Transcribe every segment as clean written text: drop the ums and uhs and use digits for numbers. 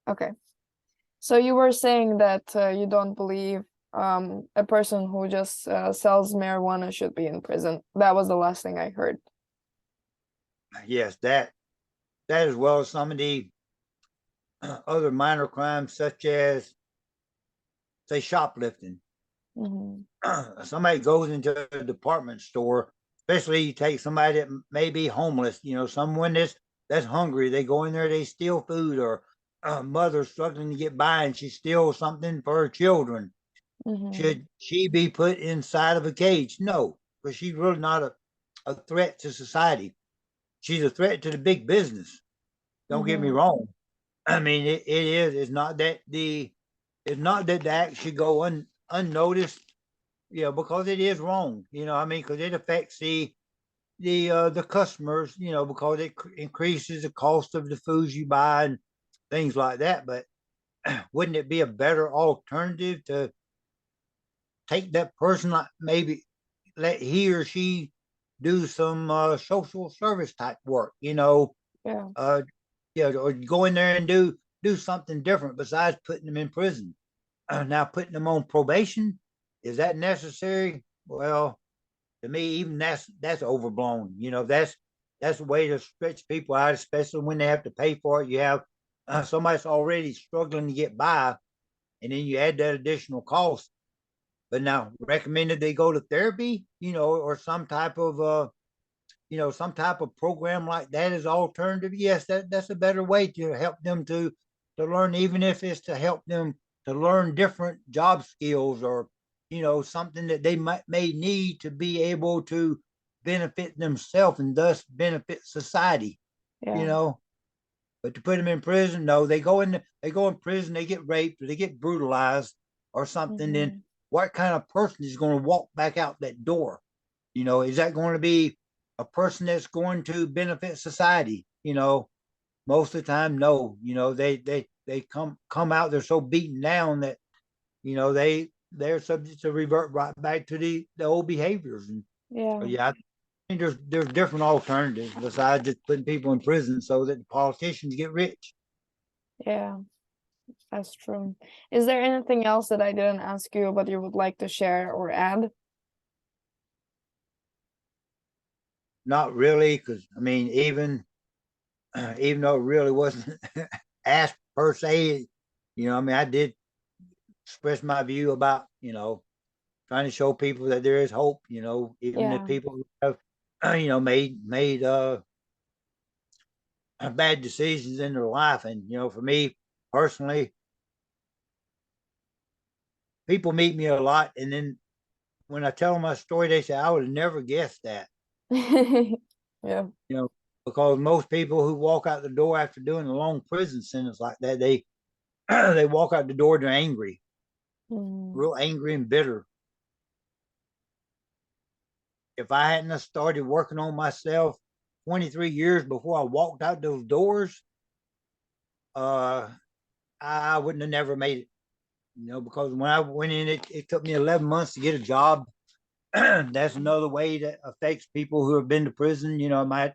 Okay. So you were saying that you don't believe a person who just sells marijuana should be in prison. That was the last thing I heard. Yes, that as well as some of the other minor crimes, such as say shoplifting. Hmm. Somebody goes into a department store, especially you take somebody that may be homeless, someone that's hungry. They go in there, they steal food, or a mother struggling to get by and she steals something for her children. Hmm. Should she be put inside of a cage? No, because she's really not a threat to society. She's a threat to the big business. Don't get me Hmm. wrong. I mean, it is. It's not that the act should go unnoticed. Because it is wrong. I mean, because it affects the customers. Because it increases the cost of the foods you buy and things like that. But wouldn't it be a better alternative to take that person, like maybe let he or she do some social service type work? Yeah. Uh, or go in there and do something different besides putting them in prison. Now, putting them on probation, is that necessary? Well, to me, even that's overblown. That's a way to stretch people out, especially when they have to pay for it. You have somebody's already struggling to get by, and then you add that additional cost. But now, recommended they go to therapy, or some type of program like that as alternative. Yes, that's a better way to help them to learn, even if it's to help them to learn different job skills, or something that they may need to be able to benefit themselves and thus benefit society. You Yeah. know, but to put them in prison, no, they go in prison, they get raped or they get brutalized or something. Then Hmm. what kind of person is going to walk back out that door? Is that going to be a person that's going to benefit society? Most of the time, no. They come out, they're so beaten down that they're subject to revert right back to the old behaviors. And Yeah. yeah, I think there's different alternatives besides just putting people in prison so that the politicians get rich. Yeah. That's true. Is there anything else that I didn't ask you but you would like to share or add? Not really, because I mean, even though it really wasn't asked per se, I mean, I did express my view about trying to show people that there is hope. Even the Yeah. people who have made bad decisions in their life. And for me personally, people meet me a lot, and then when I tell them my story, they say I would have never guessed that. Yeah. You know, because most people who walk out the door after doing a long prison sentence like that, they they walk out the door, they're angry, Mm. real angry and bitter. If I hadn't have started working on myself 23 years before I walked out those doors, uh, I wouldn't have never made it. Because when I went in, it took me 11 months to get a job. That's another way that affects people who have been to prison. It might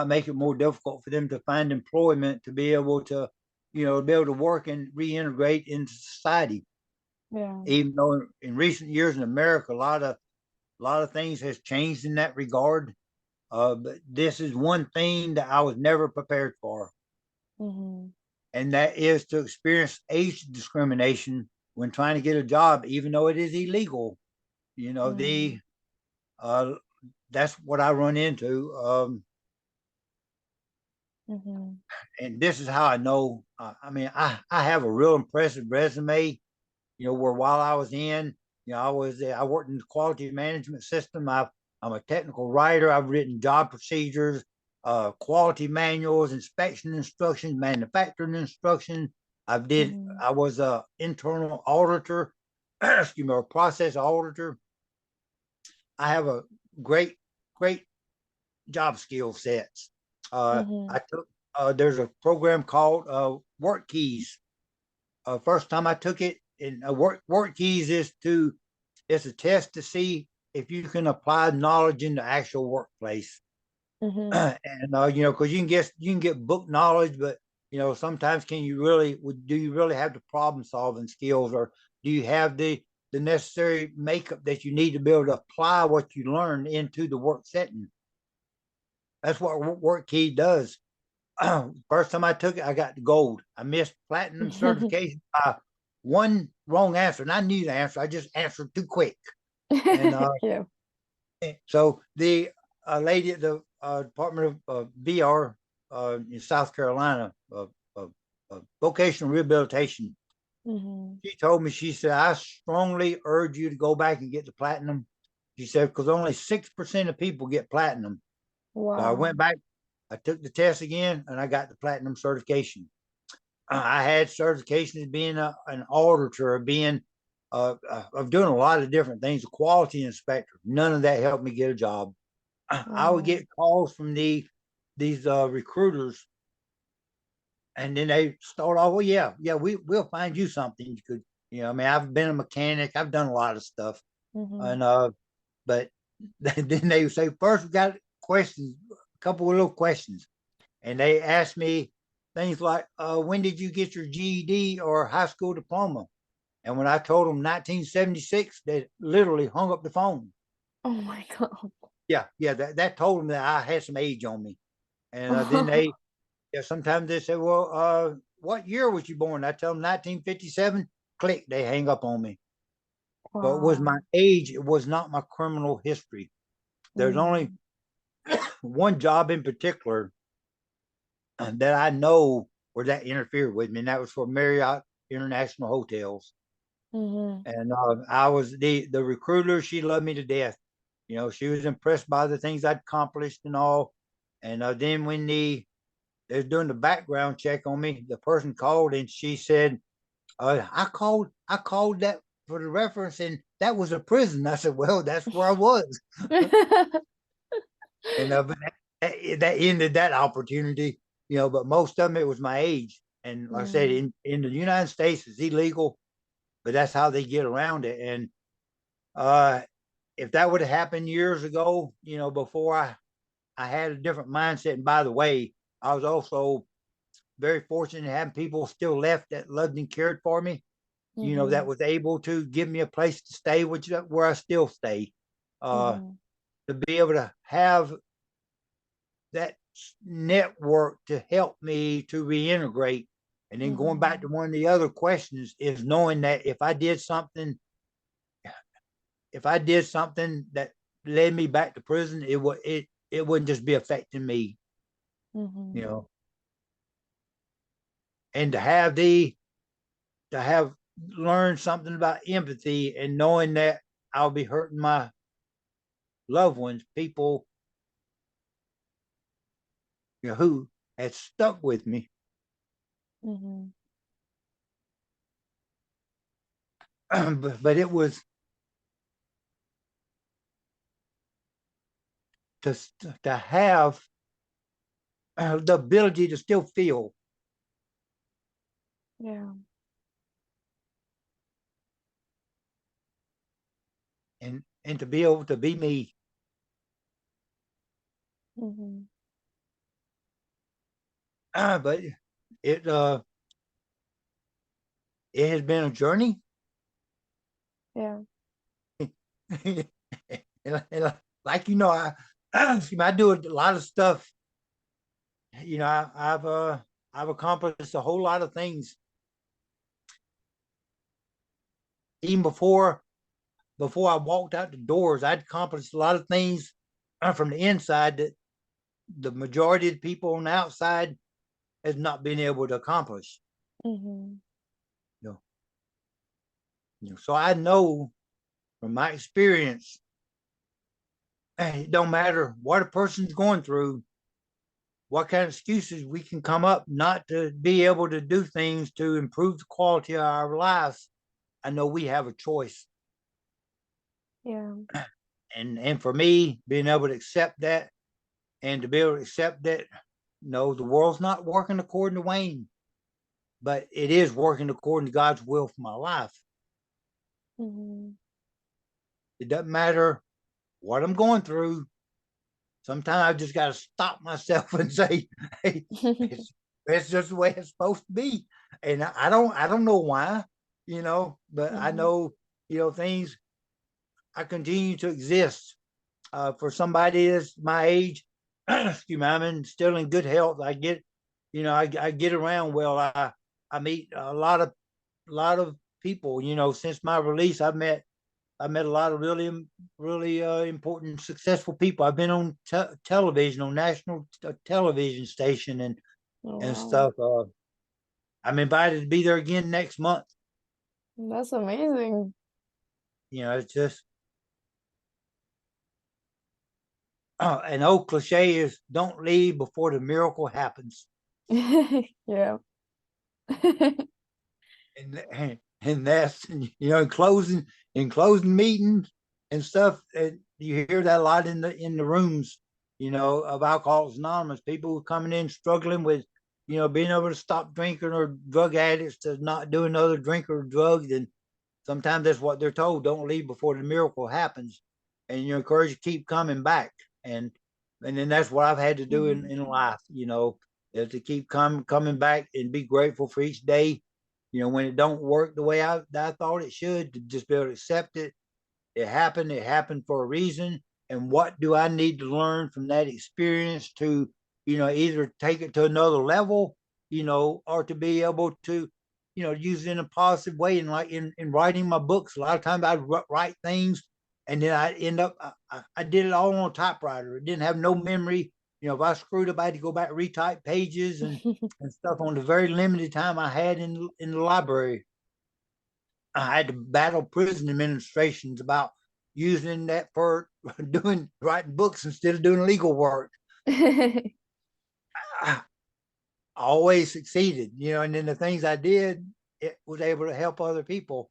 make it more difficult for them to find employment to be able to, be able to work and reintegrate into society. Yeah. Even though in recent years in America, a lot of things has changed in that regard. But this is one thing that I was never prepared for, Hmm. and that is to experience age discrimination when trying to get a job, even though it is illegal. You know, Hmm. the uh, that's what I run into. Hmm. And this is how I know. I mean, I have a real impressive resume. Where while I was in, I worked in the quality management system. I'm a technical writer. I've written job procedures, quality manuals, inspection instructions, manufacturing instructions. Hmm. I was a internal auditor, excuse me, a process auditor. I have a great, great job skill sets. Hmm. I took there's a program called Work Keys. First time I took it, and work keys is a test to see if you can apply knowledge in the actual workplace. Mhm. And because you can get book knowledge, but sometimes do you really have the problem solving skills, or do you have the necessary makeup that you need to be able to apply what you learn into the work setting? That's what work key does. First time I took it, I got the gold. I missed platinum certification by one wrong answer, and I knew the answer. I just answered too quick. And Yeah. so the lady at the Department of VR in South Carolina, vocational rehabilitation, Mhm. she told me, she said, I strongly urge you to go back and get the platinum. She said, because only 6% of people get platinum. So I Wow. went back, I took the test again, and I got the platinum certification. I had certifications being an auditor, being of doing a lot of different things, a quality inspector. None of that helped me get a job. I would Wow. get calls from these recruiters, and then they start off, well, yeah, we'll find you something. You could, I mean, I've been a mechanic, I've done a lot of stuff, Mhm. and but then they say, first we got questions, a couple of little questions, and they asked me things like, when did you get your GED or high school diploma? And when I told them 1976, they literally hung up the phone. Oh my God. Yeah, that told them that I had some age on me. And then sometimes they say, well, what year was you born? I tell them 1957. Click, they hang up on me. So it was my Wow. age. It was not my criminal history. There's only Mhm. one job in particular that I know where that interfered with me, and that was for Marriott International Hotels. Mhm. And I was the recruiter. She loved me to death. She was impressed by the things I'd accomplished and all. And then when they was doing the background check on me, the person called and she said, I called that for the reference, and that was a prison. I said, well, that's where I was. And but that ended that opportunity. But most of them, it was my age. And like I said, Mm. in the United States, it's illegal, but that's how they get around it. And if that would have happened years ago, before I had a different mindset. And by the way, I was also very fortunate to have people still left that loved and cared for me, that Mhm. was able to give me a place to stay, which where I still stay. Uh, Mhm. to be able to have that network to help me to reintegrate. And then going back to Mhm. one of the other questions is knowing that if I did something that led me back to prison, it wouldn't just be affecting me, you Mhm. know. And to have learned something about empathy and knowing that I'll be hurting my loved ones, people who had stuck with me. Mhm. But it was to to have the ability to still feel Yeah. and to be able to be me. Mhm. But it it has been a journey. Yeah. And like I do a lot of stuff. I've accomplished a whole lot of things even before I walked out the doors. I'd accomplished a lot of things from the inside that the majority of the people on the outside has not been able to accomplish. Mhm. You know, so I know from my experience, it don't matter what a person's going through, what kind of excuses we can come up not to be able to do things to improve the quality of our lives. I know we have a choice. Yeah. And for me, being able to accept that and to be able to accept that, no, the world's not working according to Wayne, but it is working according to God's will for my life. Mhm. It doesn't matter what I'm going through. sometimes I just got to stop myself and say, "Hey, it's just the way it's supposed to be." And I don't know why, but I Mhm. know, things. I continue to exist for somebody that's my age. Excuse me, still in good health. I get around well. I meet a lot of people. Since my release, I met a lot of really important, successful people. I've been on television, on national television station, and Oh, and wow. stuff. I'm invited to be there again next month. That's amazing. It's just an old cliche is don't leave before the miracle happens. Yeah. And that's in closing meetings and stuff. You hear that a lot in the rooms, of Alcoholics Anonymous. People coming in struggling with, being able to stop drinking, or drug addicts to not do another drink or drug. And sometimes that's what they're told: don't leave before the miracle happens. And you're encouraged to keep coming back. And and then that's what I've had to do in, Mhm. in life, is to keep coming back and be grateful for each day. When it don't work the way I thought it should, to just be able to accept it. It happened for a reason. And what do I need to learn from that experience to, either take it to another level, or to be able to, use it in a positive way. And like in writing my books, a lot of times I'd write things, and then I end up, I did it all on a typewriter. It didn't have no memory. If I screwed up, I had to go back, retype pages and stuff on the very limited time I had in the library. I had to battle prison administrations about using that for doing writing books instead of doing legal work. I always succeeded, and then the things I did, it was able to help other people.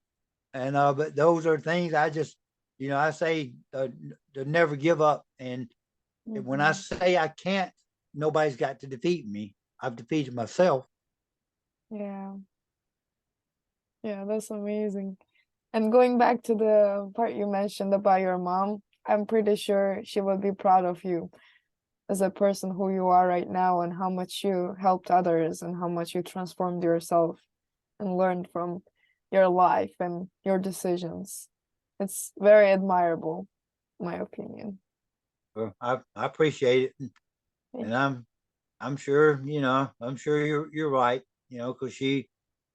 And but those are things I just, I say to never give up. And when I Mhm. say I can't, nobody's got to defeat me. I've defeated myself. Yeah. Yeah, that's amazing. And going back to the part you mentioned about your mom, I'm pretty sure she would be proud of you as a person who you are right now, and how much you helped others and how much you transformed yourself and learned from your life and your decisions. It's very admirable, in my opinion. I appreciate it, and Thank I'm sure you're right. Because you.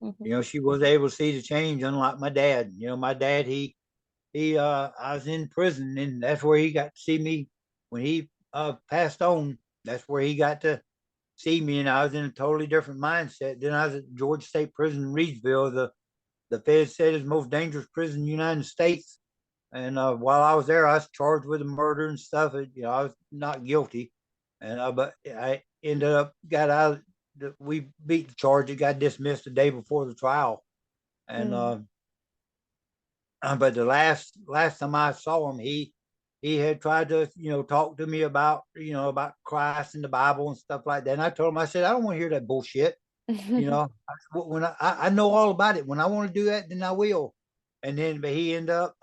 Hmm. she was able to see the change, unlike my dad. My dad, I was in prison, and that's where he got to see me when he passed on. That's where he got to see me, and I was in a totally different mindset. Then I was at Georgia State Prison in Reedsville. The Fed said it's the most dangerous prison in the United States. And while I was there, I was charged with a murder and stuff. I was not guilty, and but I ended up got out. We beat the charge. It got dismissed the day before the trial. And Mm. but the last time I saw him, he had tried to talk to me about about Christ and the Bible and stuff like that. And I told him, I said, I don't want to hear that bullshit. When I know all about it. When I want to do that, then I will. And then, but he ended up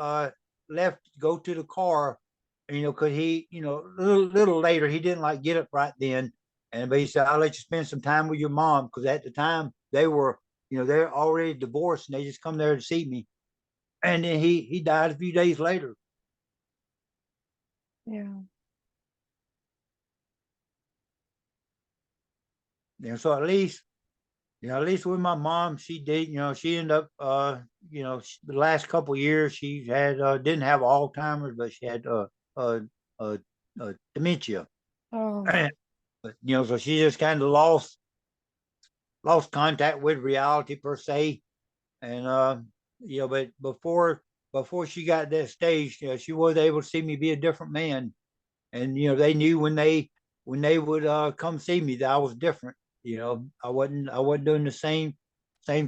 left to go to the car, because he, little later, he didn't like get up right then. And but he said, I'll let you spend some time with your mom, because at the time they're already divorced, and they just come there to see me. And then he died a few days later. Yeah. So at least with my mom, she did, she ended up, the last couple of years she had, didn't have Alzheimer's, but she had, uh, uh, dementia. Oh. But, so she just kind of lost contact with reality per se. And, but before she got that stage, she was able to see me be a different man. And, they knew when they would come see me that I was different. I wasn't doing the same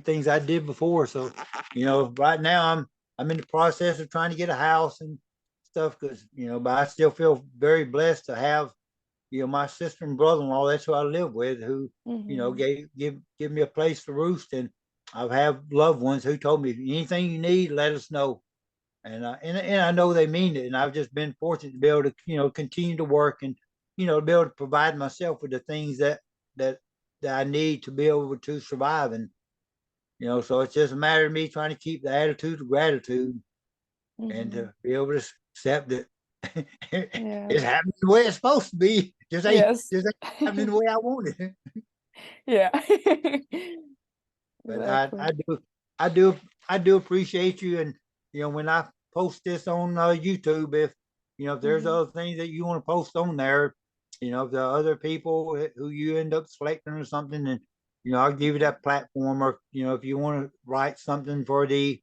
things I did before. So, right now I'm in the process of trying to get a house and stuff, because but I still feel very blessed to have my sister and brother-in-law. That's who I live with, who Hmm. give me a place to roost. And I have loved ones who told me, anything you need, let us know. And I know they mean it, and I've just been fortunate to be able to continue to work and to be able to provide myself with the things that that I need to be able to survive. And so it's just a matter of me trying to keep the attitude of gratitude and Hmm. to be able to accept that Yeah. it's happening the way it's supposed to be. Yes. Just ain't happening the way I want it. Yeah. But Exactly. I do, I do appreciate you. And when I post this on YouTube, if there's Hmm. other things that you want to post on there, if there are other people who you end up selecting or something, and I'll give you that platform. Or if you want to write something for the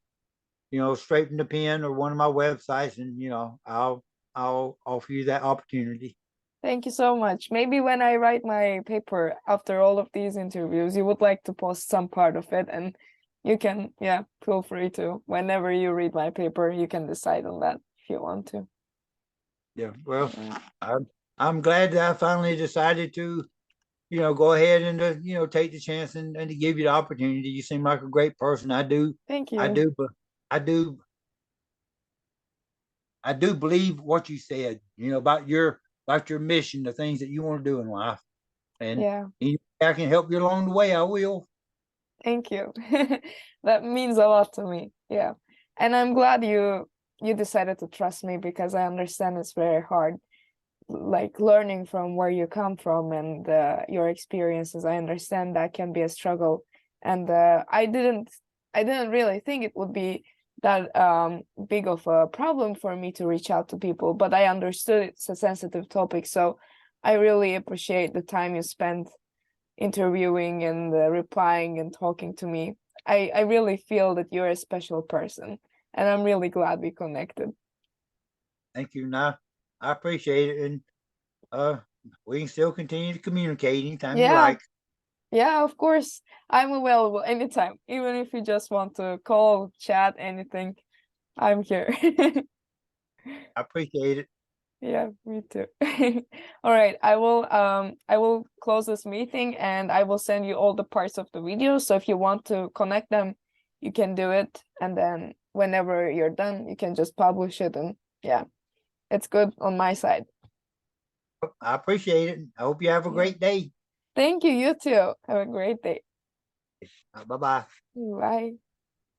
straight from the pen or one of my websites, and I'll offer you that opportunity. Thank you so much. Maybe when I write my paper after all of these interviews, you would like to post some part of it, and you can, yeah, feel free to. Whenever you read my paper, you can decide on that if you want to. Yeah, well, Yeah. I'm glad that I finally decided to go ahead and take the chance and to give you the opportunity. You seem like a great person. Thank I you. do, but I do, I do believe what you said. About your mission, the things that you want to do in life, and Yeah. I can help you along the way. I will. Thank you. That means a lot to me. Yeah. And I'm glad you decided to trust me because I understand it's very hard, like learning from where you come from and your experiences. I understand that can be a struggle. And I didn't really think it would be that big of a problem for me to reach out to people, but I understood it's a sensitive topic. So I really appreciate the time you spent interviewing and replying and talking to me. I really feel that you're a special person, and I'm really glad we connected. Thank you. Now, I appreciate it, and uh, we can still continue to communicate anytime you Yeah, like. yeah, of course. I'm available anytime, even if you just want to call, chat, anything. I'm here. I appreciate it. Yeah, me too. All right, I will close this meeting and I will send you all the parts of the video. So if you want to connect them, you can do it. And then whenever you're done, you can just publish it. And yeah, it's good on my side. I appreciate it. I hope you have a Yeah. great day. Thank you. You too. Have a great day. Bye bye. Bye.